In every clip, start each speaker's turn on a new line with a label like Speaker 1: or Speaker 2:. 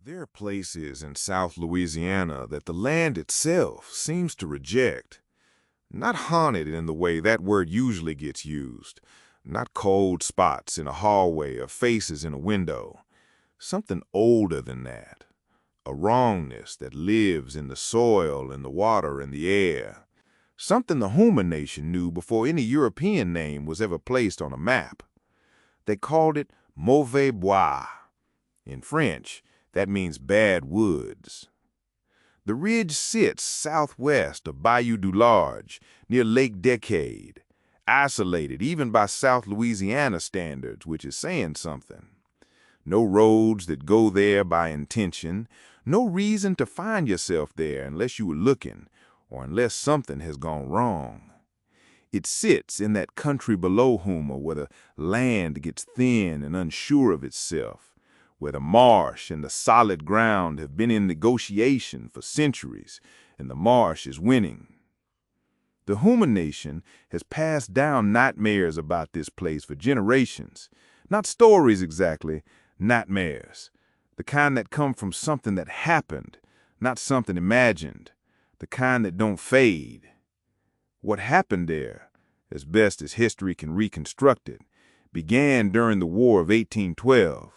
Speaker 1: There are places in South Louisiana that the land itself seems to reject. Not haunted in the way that word usually gets used. Not cold spots in a hallway or faces in a window. Something older than that. A wrongness that lives in the soil, in the water, in the air. Something the Houma Nation knew before any European name was ever placed on a map. They called it Mauvais Bois. In French, that means bad woods. The ridge sits southwest of Bayou Dularge, near Lake Decade, isolated even by South Louisiana standards, which is saying something. No roads that go there by intention, no reason to find yourself there unless you were looking, or unless something has gone wrong. It sits in that country below Houma where the land gets thin and unsure of itself, where the marsh and the solid ground have been in negotiation for centuries, and the marsh is winning. The Houma Nation has passed down nightmares about this place for generations. Not stories exactly, nightmares. The kind that come from something that happened, not something imagined. The kind that don't fade. What happened there, as best as history can reconstruct it, began during the War of 1812.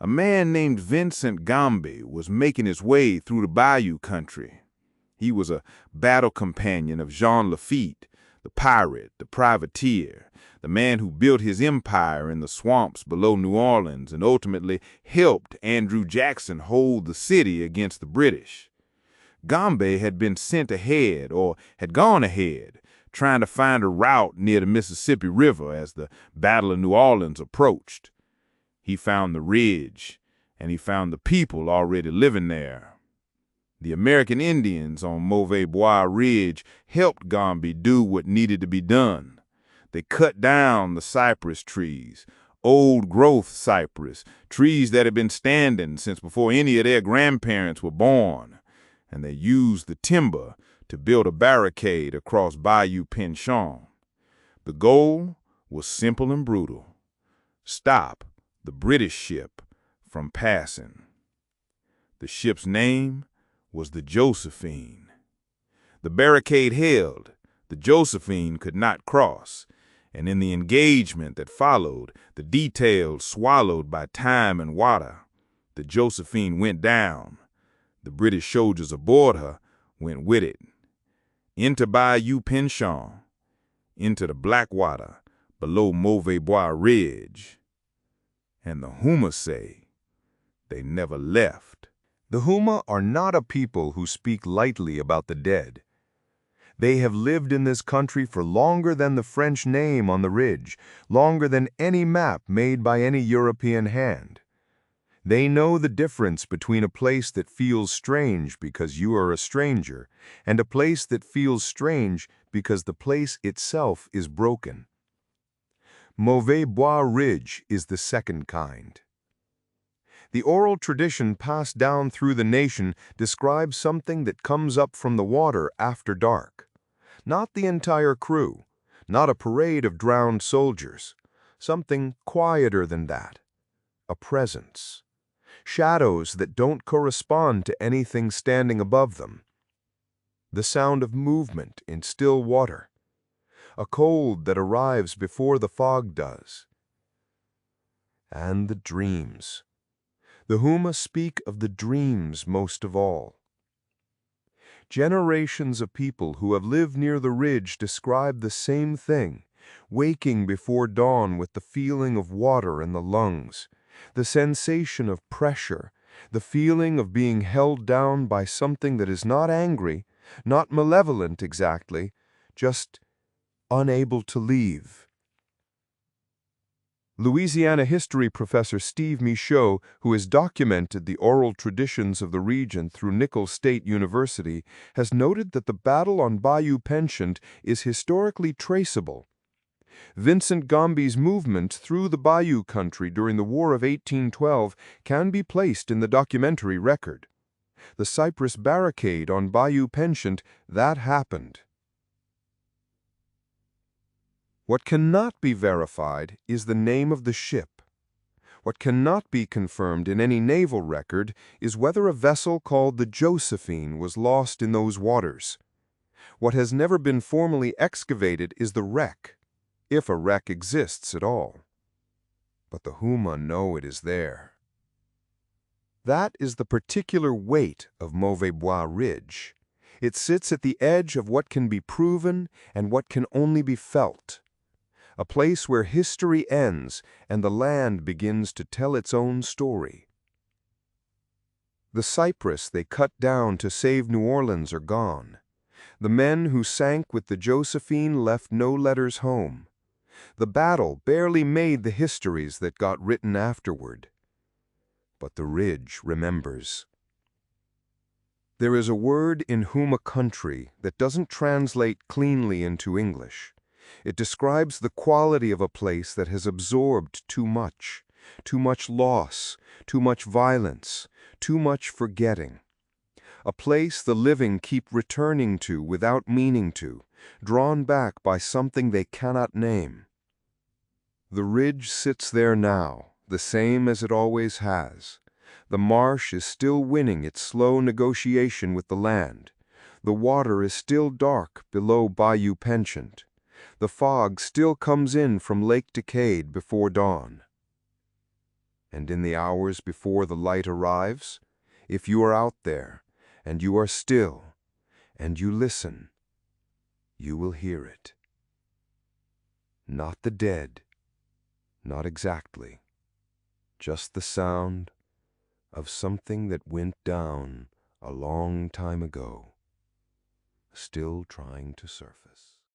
Speaker 1: A man named Vincent Gombi was making his way through the Bayou country. He was a battle companion of Jean Lafitte, the pirate, the privateer, the man who built his empire in the swamps below New Orleans and ultimately helped Andrew Jackson hold the city against the British. Gombi had been sent ahead, or had gone ahead, trying to find a route near the Mississippi River as the Battle of New Orleans approached. He found the ridge, and he found the people already living there. The American Indians on Mauvais Bois Ridge helped Gombi do what needed to be done. They cut down the cypress trees, old-growth cypress, trees that had been standing since before any of their grandparents were born, and they used the timber to build a barricade across Bayou Penchant. The goal was simple and brutal. Stop the British ship from passing. The ship's name was the Josephine. The barricade held, the Josephine could not cross, and in the engagement that followed, the details swallowed by time and water, the Josephine went down. The British soldiers aboard her went with it. Into Bayou Penchant, into the black water below Mauvais Bois Ridge. And the Houma say they never left.
Speaker 2: The Houma are not a people who speak lightly about the dead. They have lived in this country for longer than the French name on the ridge, longer than any map made by any European hand. They know the difference between a place that feels strange because you are a stranger and a place that feels strange because the place itself is broken. Mauvais Bois Ridge is the second kind. The oral tradition passed down through the nation describes something that comes up from the water after dark. Not the entire crew, not a parade of drowned soldiers, something quieter than that. A presence. Shadows that don't correspond to anything standing above them. The sound of movement in still water. A cold that arrives before the fog does. And the dreams. The Houma speak of the dreams most of all. Generations of people who have lived near the ridge describe the same thing, waking before dawn with the feeling of water in the lungs, the sensation of pressure, the feeling of being held down by something that is not angry, not malevolent exactly, just unable to leave. Louisiana history professor Steve Michaud, who has documented the oral traditions of the region through Nicholls State University, has noted that the battle on Bayou Penchant is historically traceable. Vincent Gombi's movement through the Bayou country during the War of 1812 can be placed in the documentary record. The cypress barricade on Bayou Penchant, that happened. What cannot be verified is the name of the ship. What cannot be confirmed in any naval record is whether a vessel called the Josephine was lost in those waters. What has never been formally excavated is the wreck, if a wreck exists at all. But the Houma know it is there. That is the particular weight of Mauvais Bois Ridge. It sits at the edge of what can be proven and what can only be felt. A place where history ends and the land begins to tell its own story. The cypress they cut down to save New Orleans are gone. The men who sank with the Josephine left no letters home. The battle barely made the histories that got written afterward. But the ridge remembers. There is a word in Houma country that doesn't translate cleanly into English. It describes the quality of a place that has absorbed too much loss, too much violence, too much forgetting. A place the living keep returning to without meaning to, drawn back by something they cannot name. The ridge sits there now, the same as it always has. The marsh is still winning its slow negotiation with the land. The water is still dark below Bayou Penchant. The fog still comes in from Lake Decade before dawn. And in the hours before the light arrives, if you are out there, and you are still, and you listen, you will hear it. Not the dead, not exactly, just the sound of something that went down a long time ago, still trying to surface.